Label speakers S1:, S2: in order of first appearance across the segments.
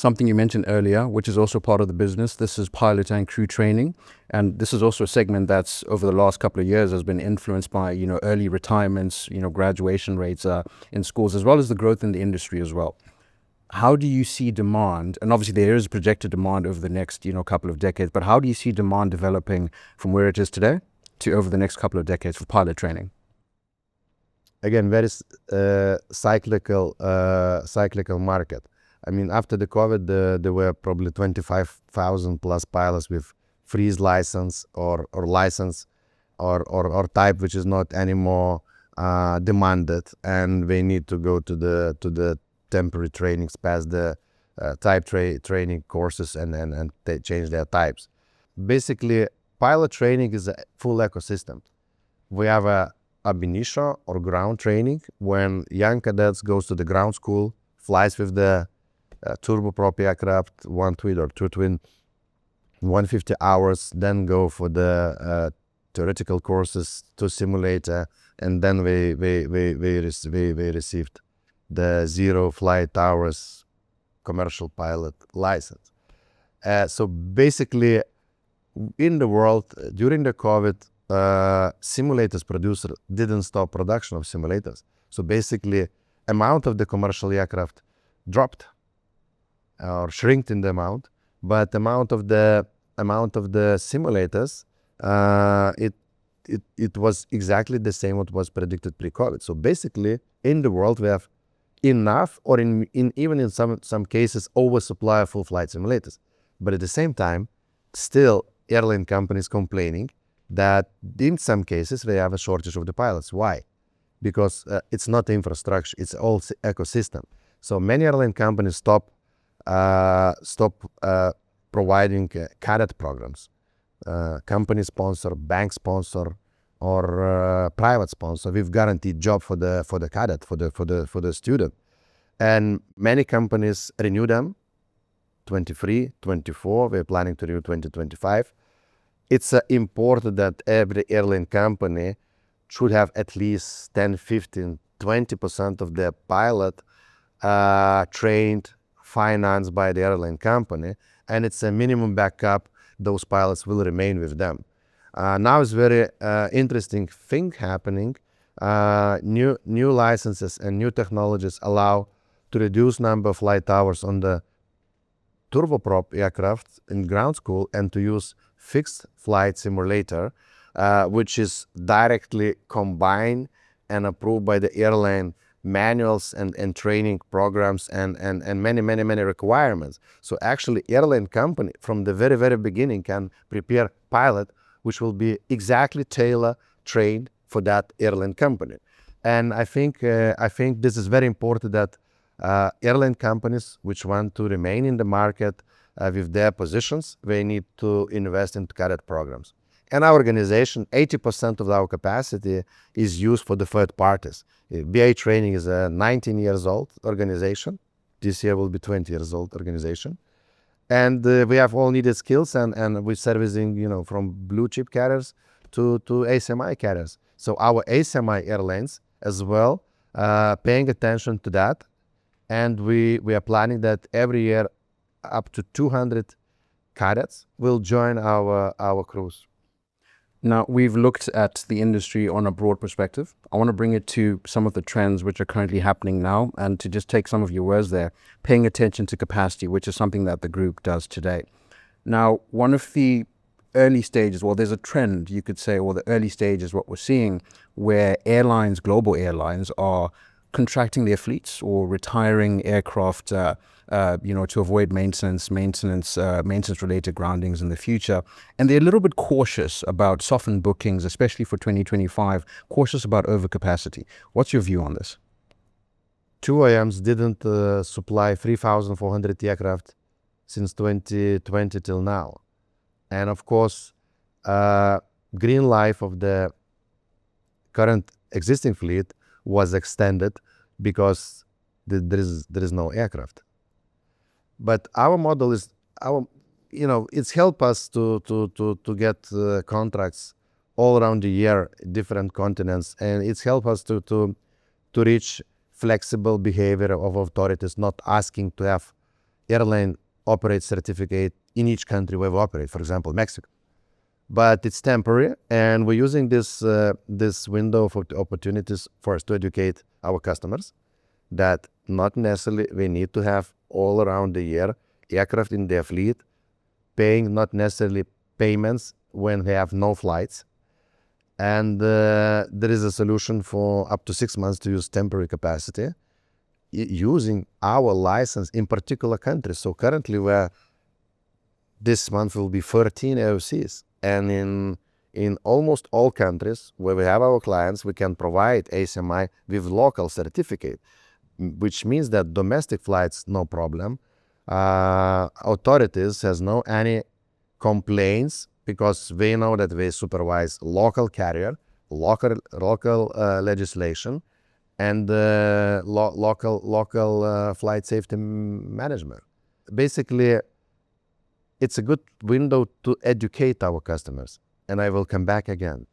S1: something you mentioned earlier, which is also part of the business. This is pilot and crew training. And this is also a segment that's over the last couple of years has been influenced by, early retirements, graduation rates in schools, as well as the growth in the industry as well. How do you see demand? And obviously there is projected demand over the next, couple of decades, but how do you see demand developing from where it is today to over the next couple of decades for pilot training?
S2: Again, very cyclical market. I mean, after the COVID, there were probably 25,000 plus pilots with freeze license or license or type which is not anymore demanded, and they need to go to the temporary trainings, pass the type training courses and they change their types. Basically, pilot training is a full ecosystem. We have a ab initio or ground training when young cadets goes to the ground school, flies with the turboprop aircraft, one twin or two twin, 150 hours, then go for the theoretical courses to simulator, and then we received the 0 flight hours commercial pilot license. So basically, in the world during the COVID, simulators producer didn't stop production of simulators. So basically, amount of the commercial aircraft dropped or shrinked in the amount, but amount of the simulators, it was exactly the same what was predicted pre-COVID. So basically, in the world we have enough, or even in some cases, oversupply of full flight simulators. But at the same time, still airline companies complaining that in some cases they have a shortage of the pilots. Why? Because it's not infrastructure, it's all ecosystem. So many airline companies stop providing cadet programs. Company sponsor, bank sponsor, or private sponsor with guaranteed job for the cadet, for the student. And many companies renew them 23, 24, we're planning to renew 2025. It's important that every airline company should have at least 10, 15, 20% of their pilot trained, financed by the airline company, and it's a minimum backup. Those pilots will remain with them. Now it's very interesting thing happening. New licenses and new technologies allow to reduce number of flight hours on the turboprop aircraft in ground school and to use fixed flight simulator, which is directly combined and approved by the airline manuals and training programs and many requirements. So actually airline company from the very beginning can prepare pilot which will be exactly tailor trained for that airline company. And I think this is very important that airline companies which want to remain in the market with their positions, they need to invest in cadet programs. And our organization, 80% of our capacity is used for the third parties. BAA Training is a 19 years old organization. This year will be 20 years old organization. And we have all needed skills, and we're servicing, from blue chip carriers to ACMI carriers. So our ACMI airlines as well, paying attention to that. And we are planning that every year up to 200 cadets will join our crews.
S1: Now, we've looked at the industry on a broad perspective. I want to bring it to some of the trends which are currently happening now, and to just take some of your words there, paying attention to capacity, which is something that the group does today. Now, one of the early stages, well, there's a trend, you could say, or the early stage is what we're seeing, where airlines, global airlines, are contracting their fleets or retiring aircraft, to avoid maintenance-related groundings in the future. And they're a little bit cautious about softened bookings, especially for 2025, cautious about overcapacity. What's your view on this?
S2: Two OEMs didn't supply 3,400 aircraft since 2020 till now. And of course, green life of the current existing fleet was extended because there is no aircraft. But our model is it's helped us to get contracts all around the year, different continents, and it's helped us to reach flexible behavior of authorities, not asking to have airline operate certificate in each country where we operate, for example, Mexico. But it's temporary, and we're using this window of opportunities first to educate our customers that not necessarily we need to have all around the year aircraft in their fleet, paying not necessarily payments when they have no flights. And there is a solution for up to 6 months to use temporary capacity using our license in particular countries. So currently this month will be 13 AOCs. And in almost all countries where we have our clients, we can provide ACMI with local certificate, which means that domestic flights, no problem. Authorities has no any complaints because they know that they supervise local carrier, local legislation, and local flight safety management. Basically, it's a good window to educate our customers. And I will come back again.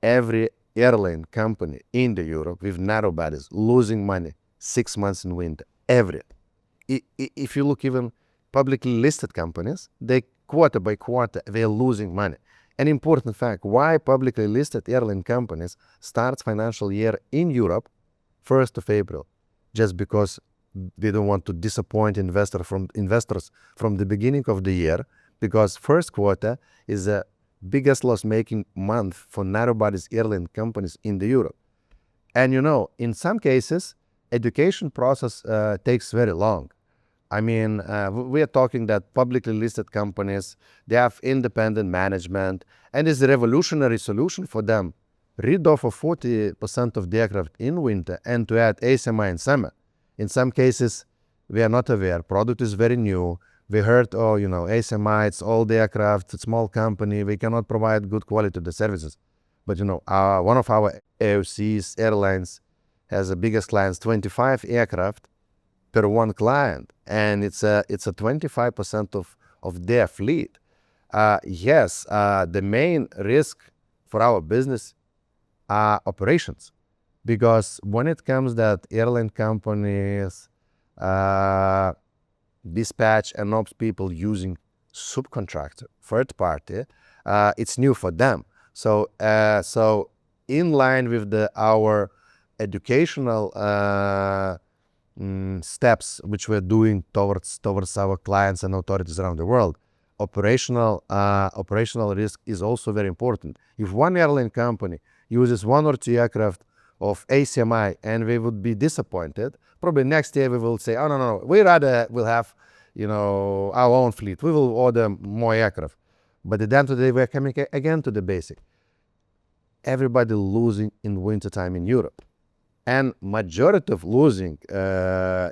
S2: Every airline company in the Europe with narrow bodies losing money 6 months in winter. Every. If you look even publicly listed companies, they quarter by quarter, they're losing money. An important fact, why publicly listed airline companies starts financial year in Europe 1st of April, just because they don't want to disappoint investors from the beginning of the year, because first quarter is the biggest loss-making month for narrow-bodies airline companies in the Europe. And in some cases, education process takes very long. I mean, we are talking that publicly listed companies, they have independent management, and it's a revolutionary solution for them. Rid off of 40% of the aircraft in winter and to add ACMI in summer. In some cases, we are not aware. Product is very new. We heard, ACMI, it's all the aircraft, it's a small company, we cannot provide good quality to the services. But one of our AOCs, airlines, has the biggest clients, 25 aircraft per one client, and it's a 25% of their fleet. Yes, the main risk for our business are operations, because when it comes that airline companies dispatch and ops people using subcontractor, third party, it's new for them. So in line with our educational steps which we're doing towards our clients and authorities around the world, operational risk is also very important. If one airline company uses 1 or 2 aircraft of ACMI and we would be disappointed, probably next year we will say, oh no, we rather will have our own fleet, we will order more aircraft. But at the end of the day, we're coming again to the basic. Everybody losing in wintertime in Europe, and majority of losing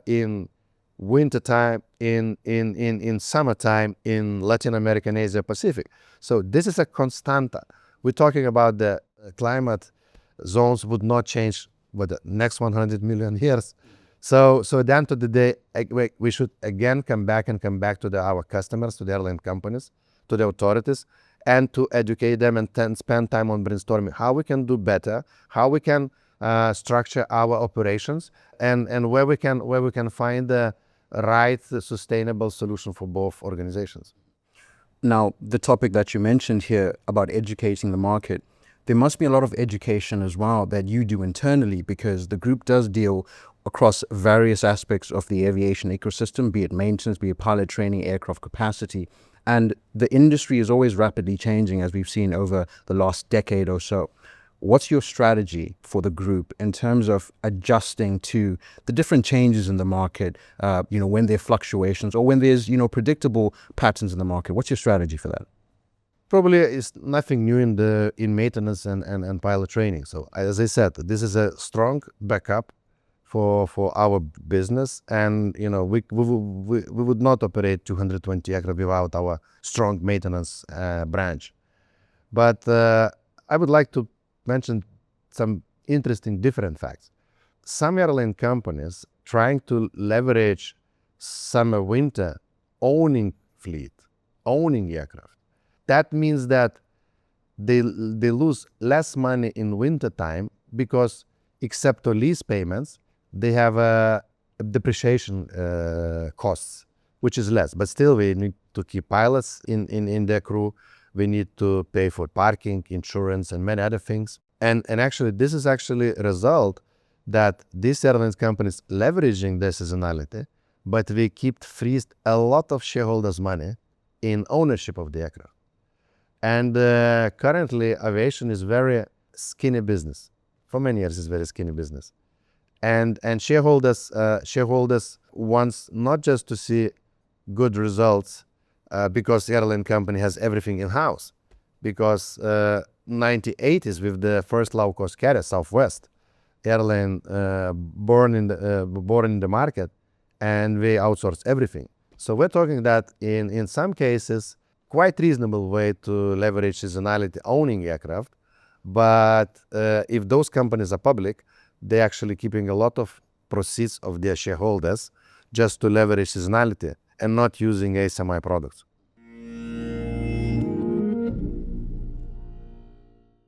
S2: in wintertime, in summertime in Latin America and Asia Pacific. So this is a constanta. We're talking about the climate zones would not change for the next 100 million years. So at the end of the day, we should again come back to our customers, to the airline companies, to the authorities, and to educate them and spend time on brainstorming how we can do better, how we can structure our operations, and where we can find the right sustainable solution for both organizations.
S1: Now, the topic that you mentioned here about educating the market, there must be a lot of education as well that you do internally, because the group does deal across various aspects of the aviation ecosystem, be it maintenance, be it pilot training, aircraft capacity. And the industry is always rapidly changing, as we've seen over the last decade or so. What's your strategy for the group in terms of adjusting to the different changes in the market, when there are fluctuations or when there's, predictable patterns in the market? What's your strategy for that?
S2: Probably it's nothing new in maintenance and pilot training. So as I said, this is a strong backup for our business, and we would not operate 220 aircraft without our strong maintenance branch. But I would like to mention some interesting different facts. Some airline companies trying to leverage summer winter owning fleet, owning aircraft. That means that they lose less money in winter time, because except for lease payments, they have depreciation costs, which is less. But still, we need to keep pilots in their crew. We need to pay for parking, insurance, and many other things. And actually, this is actually a result that these airlines companies leveraging their seasonality, but we keep freezed a lot of shareholders' money in ownership of the aircraft. And currently, aviation is very skinny business. For many years, it's very skinny business. And shareholders wants not just to see good results because the airline company has everything in-house. Because 1980s, with the first low-cost carrier, Southwest airline, born in the market, and we outsource everything. So we're talking that in some cases, quite reasonable way to leverage seasonality owning aircraft. But if those companies are public, they're actually keeping a lot of proceeds of their shareholders just to leverage seasonality and not using ACMI products.